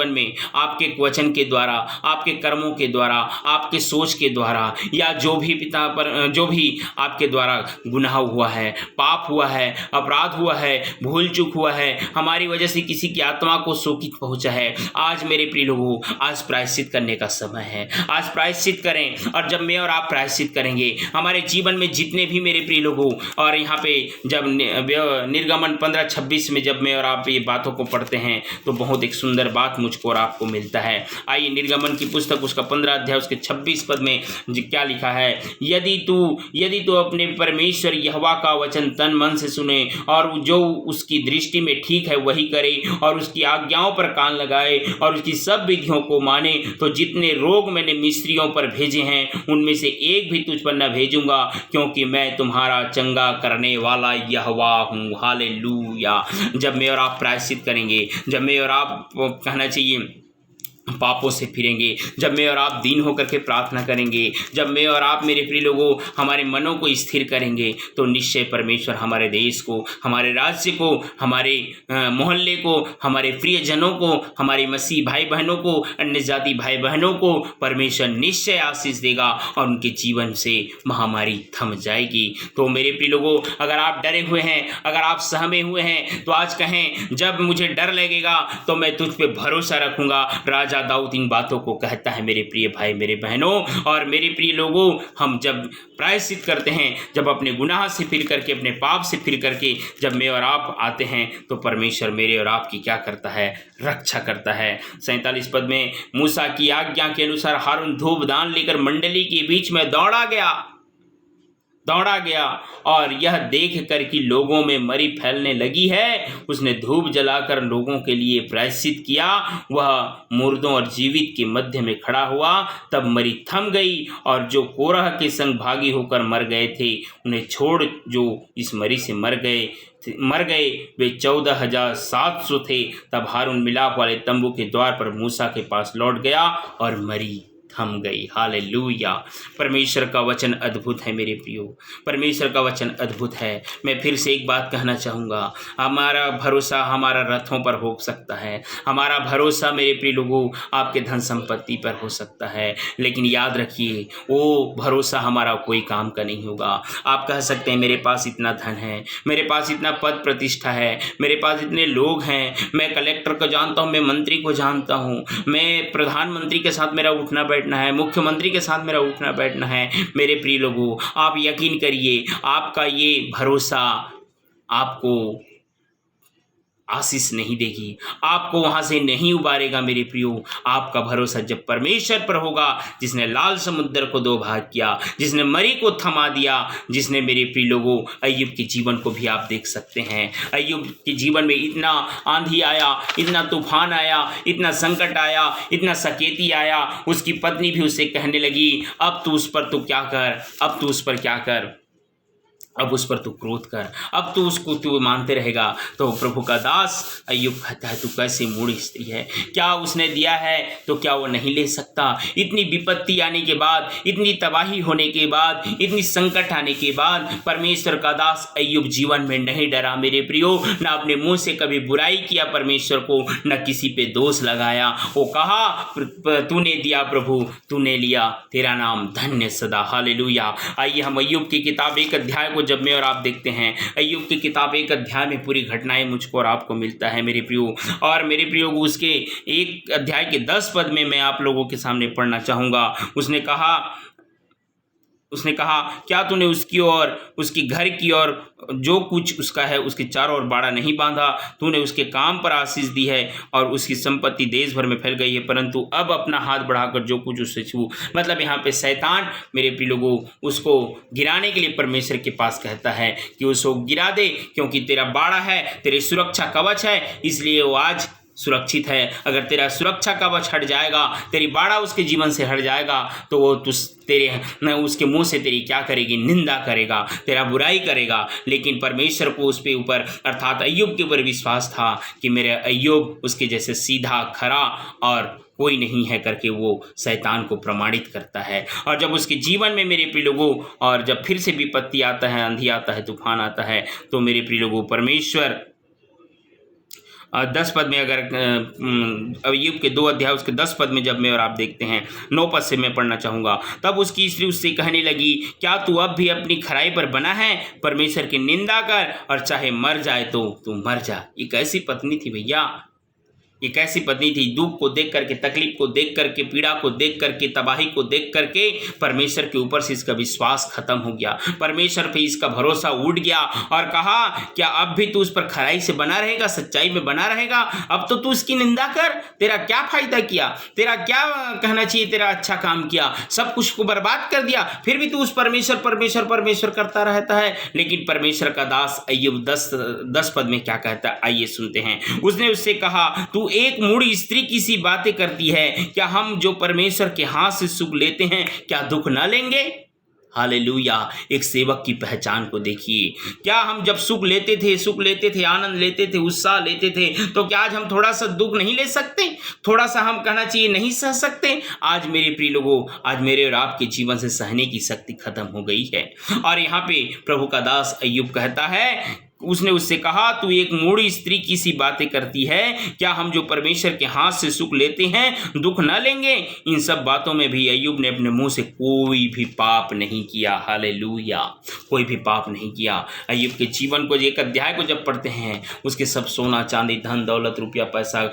[SPEAKER 1] में आपके वचन के द्वारा, आपके कर्मों के द्वारा, आपके सोच के द्वारा, या जो भी आपके द्वारा गुनाह हुआ है, पाप हुआ है, अपराध हुआ है, भूल चूक हुआ है, हमारी वजह से किसी की आत्मा को शोकित पहुँचा है, आज मेरे प्रिय लोगों, आज प्रायश्चित करने का समय है। आज प्रायश्चित करें। और जब मैं और आप प्रायश्चित करेंगे, हमारे जीवन में जितने भी मेरे प्रिय लोगों, और यहाँ पे जब निर्गमन 15:26 में जब मैं और आप ये बातों को पढ़ते हैं, तो बहुत एक सुंदर बात मुझको और आपको मिलता है। आइए निर्गमन की पुस्तक उसका 15 अध्याय उसके 26 पद में क्या लिखा है? यदि तू अपने परमेश्वर यहोवा का वचन तन मन से सुने और जो उसकी दृष्टि में ठीक है वही करे, और उसकी आज्ञाओं पर कान लगाए और उसकी सब विधियों को माने, तो जितने रोग मैंने मिस्रियों पर भेजे हैं उनमें से एक भी तुझ पर न भेजूंगा, क्योंकि मैं तुम्हारा चंगा करने वाला यहोवा हूँ। हालेलुया। जब मैं और आप प्रायश्चित करेंगे, जब मैं और आप कहना चाहिए पापों से फिरेंगे, जब मैं और आप दीन होकर के प्रार्थना करेंगे, जब मैं और आप मेरे प्रिय लोगों हमारे मनों को स्थिर करेंगे, तो निश्चय परमेश्वर हमारे देश को, हमारे राज्य को, हमारे मोहल्ले को, हमारे प्रियजनों को, हमारे मसीह भाई बहनों को, अन्य जाति भाई बहनों को परमेश्वर निश्चय आशीष देगा और उनके जीवन से महामारी थम जाएगी। तो मेरे प्रिय लोगों, अगर आप डरे हुए हैं, अगर आप सहमे हुए हैं, तो आज कहें, जब मुझे डर लगेगा तो मैं तुझ पे भरोसा रखूंगा। राजा दाऊद इन बातों को कहता है मेरे प्रिय भाई मेरे बहनों और मेरे प्रिय लोगों। हम जब प्रायश्चित करते हैं, जब अपने गुनाह से फिर करके, अपने पाप से फिर करके जब मैं और आप आते हैं, तो परमेश्वर मेरे और आपकी क्या करता है? रक्षा करता है। 47 पद में, मूसा की आज्ञा के अनुसार हारून धूपदान लेकर मंडली के बीच में दौड़ा गया और यह देख कर कि लोगों में मरी फैलने लगी है, उसने धूप जलाकर लोगों के लिए प्रायश्चित किया। वह मुर्दों और जीवित के मध्य में खड़ा हुआ, तब मरी थम गई, और जो कोरह के संग भागी होकर मर गए थे उन्हें छोड़ जो इस मरी से मर गए वे 14,700 थे। तब हारून मिलाप वाले तंबू के द्वार पर मूसा के पास लौट गया और मरी थम गई। हालेलुया। परमेश्वर का वचन अद्भुत है मेरे प्रियो, परमेश्वर का वचन अद्भुत है। मैं फिर से एक बात कहना चाहूँगा, हमारा भरोसा हमारा रथों पर हो सकता है, हमारा भरोसा मेरे प्रिय लोगों आपके धन संपत्ति पर हो सकता है, लेकिन याद रखिए वो भरोसा हमारा कोई काम का नहीं होगा। आप कह सकते हैं मेरे पास इतना धन है, मेरे पास इतना पद प्रतिष्ठा है, मेरे पास इतने लोग हैं, मैं कलेक्टर को जानता हूँ, मैं मंत्री को जानता हूँ, मैं प्रधानमंत्री के साथ मेरा उठना बैठना है, मुख्यमंत्री के साथ मेरा उठना बैठना है। मेरे प्रिय लोगों, आप यकीन करिए, आपका ये भरोसा आपको आशीष नहीं देगी, आपको वहाँ से नहीं उबारेगा। मेरे प्रियो, आपका भरोसा जब परमेश्वर पर होगा, जिसने लाल समुद्र को 2 भाग किया, जिसने मरी को थमा दिया, जिसने मेरे प्रिय लोगों अय्यूब के जीवन को भी आप देख सकते हैं। अय्यूब के जीवन में इतना आंधी आया, इतना तूफान आया, इतना संकट आया, इतना सकेती आया, उसकी पत्नी भी उससे कहने लगी, अब तू उस पर क्या कर, अब उस पर तू क्रोध कर, अब तू उसको तू मानते रहेगा। तो प्रभु का दास अय्यूब कहता है, तू कैसे मूढ़ स्त्री है, क्या उसने दिया है तो क्या वो नहीं ले सकता? इतनी विपत्ति आने के बाद, इतनी तबाही होने के बाद, इतनी संकट आने के बाद परमेश्वर का दास अय्यूब जीवन में नहीं डरा मेरे प्रियो, न अपने मुंह से कभी बुराई किया परमेश्वर को, न किसी पे दोष लगाया। वो कहा, तूने दिया प्रभु, तूने लिया, तेरा नाम धन्य सदा। हालेलुया। आइए हम अय्यूब की किताब 1 अध्याय को जब मैं और आप देखते हैं अय्यूब की किताब 1 अध्याय में पूरी घटनाएं मुझको और आपको मिलता है मेरे प्रियो। और मेरे प्रियो उसके 1 अध्याय के 10 पद में मैं आप लोगों के सामने पढ़ना चाहूँगा। उसने कहा क्या तूने उसकी और उसकी घर की और जो कुछ उसका है उसके चारों ओर बाड़ा नहीं बांधा? तूने उसके काम पर आशीष दी है और उसकी संपत्ति देश भर में फैल गई है, परंतु अब अपना हाथ बढ़ाकर जो कुछ उससे छू, मतलब यहाँ पे शैतान मेरे प्रिय लोगों उसको गिराने के लिए परमेश्वर के पास कहता है कि उसको गिरा दे, क्योंकि तेरा बाड़ा है, तेरी सुरक्षा कवच है, इसलिए वो आज सुरक्षित है। अगर तेरा सुरक्षा कवच हट जाएगा, तेरी बाड़ा उसके जीवन से हट जाएगा, तो वो उसके मुंह से तेरी क्या करेगी? निंदा करेगा, तेरा बुराई करेगा। लेकिन परमेश्वर को उस पे ऊपर अर्थात अय्यूब के ऊपर विश्वास था कि मेरे अय्यूब उसके जैसे सीधा खरा और कोई नहीं है करके वो शैतान को प्रमाणित करता है। और जब उसके जीवन में मेरे प्रिय लोगों और जब फिर से विपत्ति आता है, आंधी आता है, तूफान आता है, तो मेरे प्रिय लोगों परमेश्वर 10 पद में अगर अय्यूब के 2 अध्याय उसके 10 पद में जब मैं और आप देखते हैं 9 पद से मैं पढ़ना चाहूँगा। तब उसकी स्त्री उससे कहने लगी, क्या तू अब भी अपनी खराई पर बना है? परमेश्वर की निंदा कर और चाहे मर जाए तो तू मर जा। एक ऐसी पत्नी थी भैया, एक ऐसी पत्नी थी, दुख को देख करके, तकलीफ को देख करके, पीड़ा को देख करके, तबाही को देख करके परमेश्वर के ऊपर से इसका विश्वास खत्म हो गया, परमेश्वर पे इसका भरोसा उठ गया और कहा क्या अब भी तू उस पर खराई से बना रहेगा, सच्चाई में बना रहेगा? अब तो तू उसकी निंदा कर, तेरा क्या फायदा किया, तेरा क्या कहना चाहिए, तेरा अच्छा काम किया, सब कुछ को बर्बाद कर दिया, फिर भी तू उस परमेश्वर परमेश्वर परमेश्वर करता रहता है। लेकिन परमेश्वर का दास अय्यूब 10 पद में क्या कहता है, आइए सुनते हैं। उसने उससे कहा, तू एक मूढ़ी स्त्री की सी बातें करती है, क्या हम जो परमेश्वर के हाथ से सुख लेते हैं क्या दुख ना लेंगे? हालेलुया। एक सेवक की पहचान को देखिए। क्या हम जब सुख लेते थे, आनंद लेते थे, उत्साह लेते थे, तो क्या आज हम थोड़ा सा दुख नहीं ले सकते? थोड़ा सा हम कहना चाहिए नहीं सह सकते? आज मेरे प्रिय लोगों, आज मेरे और आपके जीवन से सहने की शक्ति खत्म हो गई है। और यहाँ पे प्रभु का दास अय्यूब कहता है, उसने उससे कहा, तू एक मूढ़ी स्त्री की सी बातें करती है, क्या हम जो परमेश्वर के हाथ से सुख लेते हैं दुख न लेंगे? इन सब बातों में भी अय्यूब ने अपने मुंह से कोई भी पाप नहीं किया। हालेलुया, कोई भी पाप नहीं किया। अय्यूब के जीवन को 1 अध्याय को जब पढ़ते हैं, उसके सब सोना चांदी धन दौलत रुपया पैसा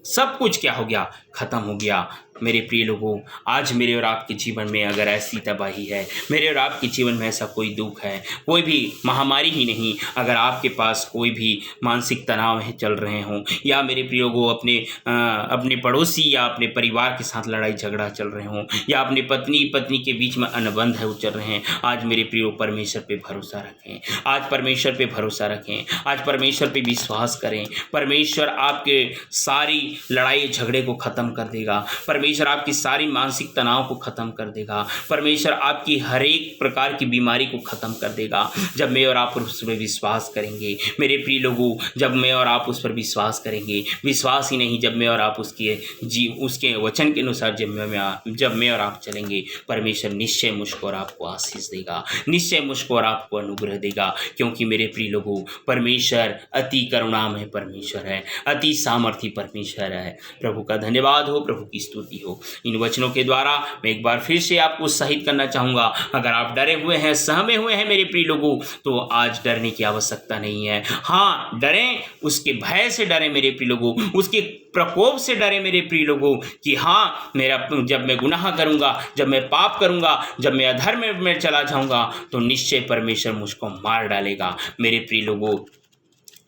[SPEAKER 1] सब कुछ क्या हो गया? खत्म हो गया। मेरे प्रिय लोगों, आज मेरे और आपके जीवन में अगर ऐसी तबाही है, मेरे और आपके जीवन में ऐसा कोई दुख है, कोई भी महामारी ही नहीं, अगर आपके पास कोई भी मानसिक तनाव है चल रहे हों, या मेरे प्रिय लोगों अपने पड़ोसी या अपने परिवार के साथ लड़ाई झगड़ा चल रहे हों, या अपने पत्नी के बीच में अनबंध है वो चल रहे हैं, आज मेरे प्रिय परमेश्वर पे भरोसा रखें, आज परमेश्वर पे भरोसा रखें, आज परमेश्वर पे विश्वास करें। परमेश्वर आपके सारी लड़ाई झगड़े को ख़त्म कर देगा। परमेश्वर आपकी सारी मानसिक तनाव को ख़त्म कर देगा। परमेश्वर आपकी हर एक प्रकार की बीमारी को ख़त्म कर देगा जब मैं और आप उस पर विश्वास करेंगे। मेरे प्रिय लोगों, जब मैं और आप उस पर विश्वास करेंगे, विश्वास ही नहीं, जब मैं और आप उसके वचन के अनुसार जब मैं और आप चलेंगे, परमेश्वर निश्चय मुझको और आपको आशीष देगा, निश्चय मुझको और आपको अनुग्रह देगा। क्योंकि मेरे प्रिय लोगों, परमेश्वर अति करुणामय परमेश्वर है, अति सामर्थी परमेश्वर है। प्रभु का धन्यवाद हो, प्रभु की स्तुति हो। इन वचनों के द्वारा मैं एक बार फिर से आपको उत्साहित करना चाहूँगा। अगर आप डरे हुए हैं, सहमे हुए हैं मेरे प्रिय लोगों, तो आज डरने की आवश्यकता नहीं है। हाँ, डरें, उसके भय से डरें मेरे प्रिय लोगों, उसके प्रकोप से डरे मेरे प्रिय लोगों, कि हाँ जब मैं गुनाह करूँगा, जब मैं पाप करूँगा, जब मैं अधर्म में चला जाऊँगा, तो निश्चय परमेश्वर मुझको मार डालेगा। मेरे प्रिय लोगों,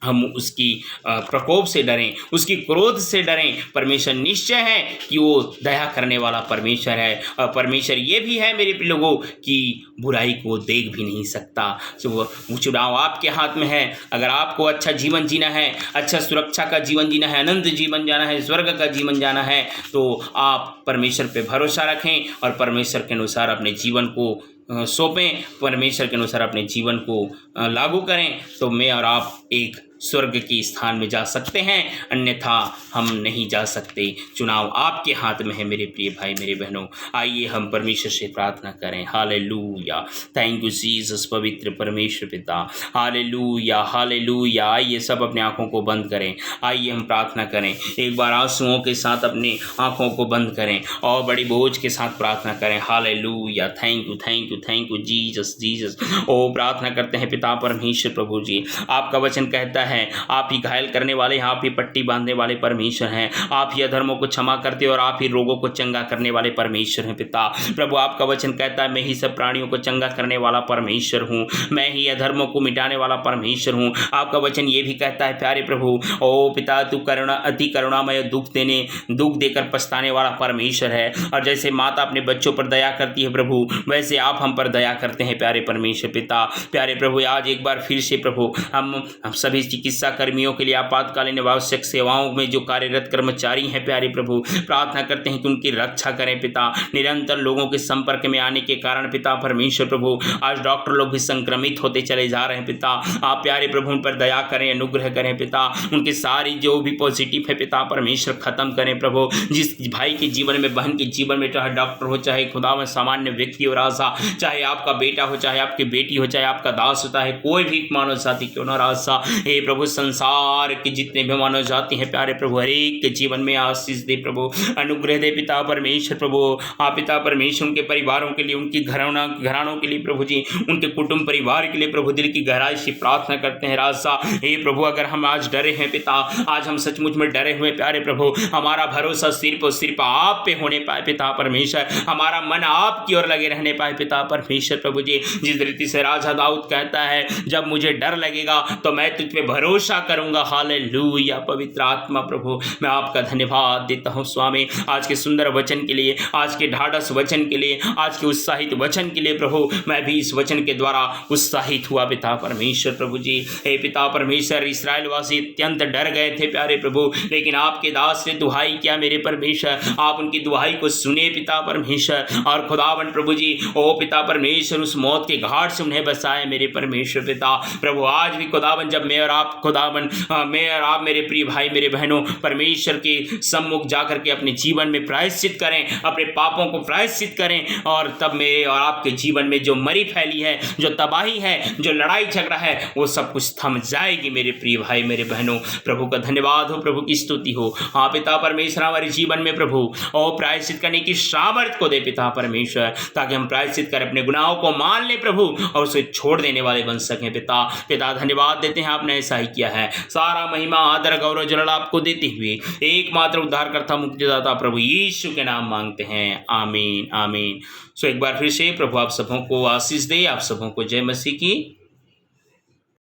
[SPEAKER 1] हम उसकी प्रकोप से डरें, उसकी क्रोध से डरें। परमेश्वर निश्चय है कि वो दया करने वाला परमेश्वर है, और परमेश्वर ये भी है मेरे प्रिय लोगों कि बुराई को देख भी नहीं सकता। तो चुनाव आपके हाथ में है। अगर आपको अच्छा जीवन जीना है, अच्छा सुरक्षा का जीवन जीना है, अनंत जीवन जाना है, स्वर्ग का जीवन जाना है, तो आप परमेश्वर पे भरोसा रखें और परमेश्वर के अनुसार अपने जीवन को सौंपें, परमेश्वर के अनुसार अपने जीवन को लागू करें, तो मैं और आप एक स्वर्ग के स्थान में जा सकते हैं, अन्यथा हम नहीं जा सकते। चुनाव आपके हाथ में है मेरे प्रिय भाई मेरे बहनों। आइए हम परमेश्वर से प्रार्थना करें। हालेलुया, थैंक यू जीसस, पवित्र परमेश्वर पिता। Hallelujah hallelujah. आइए सब अपने आँखों को बंद करें। आइए हम प्रार्थना करें। एक बार आंसुओं के साथ अपनी आँखों को बंद करें और बड़ी बोझ के साथ प्रार्थना करें। Hallelujah, thank you thank you thank you Jesus Jesus. ओ प्रार्थना करते हैं पिता परमेश्वर प्रभु जी। आपका वचन कहता है आप ही घायल करने वाले, आप ही पट्टी बांधने वाले परमेश्वर हैं। आप ही अधर्मों को क्षमा करते और आप ही रोगों को चंगा करने वाले परमेश्वर हैं पिता प्रभु। आपका वचन कहता है मैं ही सब प्राणियों को चंगा करने वाला परमेश्वर हूँ, मैं ही अधर्मों को मिटाने वाला परमेश्वर हूँ। आपका वचन ये भी कहता है प्यारे प्रभु, ओ पिता तू करुणा अति करुणामय, दुख देकर पछताने वाला परमेश्वर है। और जैसे माता अपने बच्चों पर दया करती है प्रभु, वैसे आप हम पर दया करते हैं प्यारे परमेश्वर पिता। प्यारे प्रभु आज एक बार फिर से प्रभु हम सभी चिकित्सा कर्मियों के लिए, आपातकालीन आवश्यक सेवाओं में जो कार्यरत कर्मचारी हैं प्यारे प्रभु, प्रार्थना करते हैं कि उनकी रक्षा करें पिता। निरंतर लोगों के संपर्क में आने के कारण पिता परमेश्वर प्रभु आज डॉक्टर लोग भी संक्रमित होते चले जा रहे हैं पिता। आप प्यारे प्रभु उन पर दया करें, अनुग्रह करें पिता। उनकी सारी जो भी पॉजिटिव है पिता परमेश्वर खत्म करें प्रभु। जिस भाई के जीवन में, बहन के जीवन में, चाहे डॉक्टर हो, चाहे खुदा में सामान्य व्यक्ति और आशा, चाहे आपका बेटा हो, चाहे आपकी बेटी हो, चाहे आपका दास होता है, कोई भी मानव जाति क्यों न राजा, हे प्रभु संसार के जितने भी मानव जाति हैं प्यारे प्रभु, हर एक के जीवन में आशीष दे प्रभु, अनुग्रह दे पिता परमेश्वर प्रभु। आप पिता परमेश्वर उनके परिवारों के लिए, उनकी घरानों के लिए प्रभु जी, उनके कुटुंब परिवार के लिए प्रभु दिल की गहराई से प्रार्थना करते हैं राजा। हे प्रभु अगर हम आज डरे हैं पिता, आज हम सचमुच में डरे हुए प्यारे प्रभु, हमारा भरोसा सिर्फ और सिर्फ आप पे होने पाए पिता परमेश्वर, हमारा मन आपकी ओर लगे रहने पाए पिता परमेश्वर प्रभु जी। जिस रीति से राजा दाऊद कहता है जब मुझे डर लगेगा तो मैं तुझ पे भरोसा करूंगा। हालेलुया पवित्र आत्मा प्रभु मैं आपका धन्यवाद देता हूं स्वामी, आज के सुंदर वचन के लिए, आज के ढाढ़स वचन के लिए, आज के उत्साहित वचन के लिए प्रभु। मैं भी इस वचन के द्वारा उत्साहित हुआ पिता परमेश्वर प्रभु जी। हे पिता परमेश्वर इस्राएल वासी अत्यंत डर गए थे प्यारे प्रभु, लेकिन आपके दास ने दुहाई किया मेरे परमेश्वर, आप उनकी दुहाई को सुने पिता परमेश्वर। और खुदावन प्रभु जी ओ पिता परमेश्वर उस मौत के घाट से उन्हें बचाए मेरे परमेश्वर पिता प्रभु। आज भी खुदावन जब मैं और आप खुदावन, मैं और आप मेरे प्रिय भाई मेरे बहनों परमेश्वर के सम्मुख जाकर के अपने जीवन में प्रायश्चित करें, अपने पापों को प्रायश्चित करें, और तब मेरे और आपके जीवन में जो मरी फैली है, जो तबाही है, जो लड़ाई झगड़ा है, वो सब कुछ थम जाएगी मेरे प्रिय भाई मेरे बहनों। प्रभु का धन्यवाद हो, प्रभु की स्तुति हो। हाँ पिता परमेश्वर हमारे जीवन में प्रभु और प्रायश्चित करने की सामर्थ्य को दे पिता परमेश्वर, ताकि हम प्रायश्चित कर अपने गुनाहों को मान ले प्रभु और उसे छोड़ देने वाले बन सकें पिता। पिता धन्यवाद देते हैं आपने ऐसा ही किया है। सारा महिमा आदर गौरव जलाल आपको देते हुए एकमात्र उद्धारकर्ता मुक्तिदाता प्रभु यीशु के नाम मांगते हैं, आमीन आमीन। सो एक बार फिर से प्रभु आप सबों को आशीष दे, आप सबों को जय मसीह की।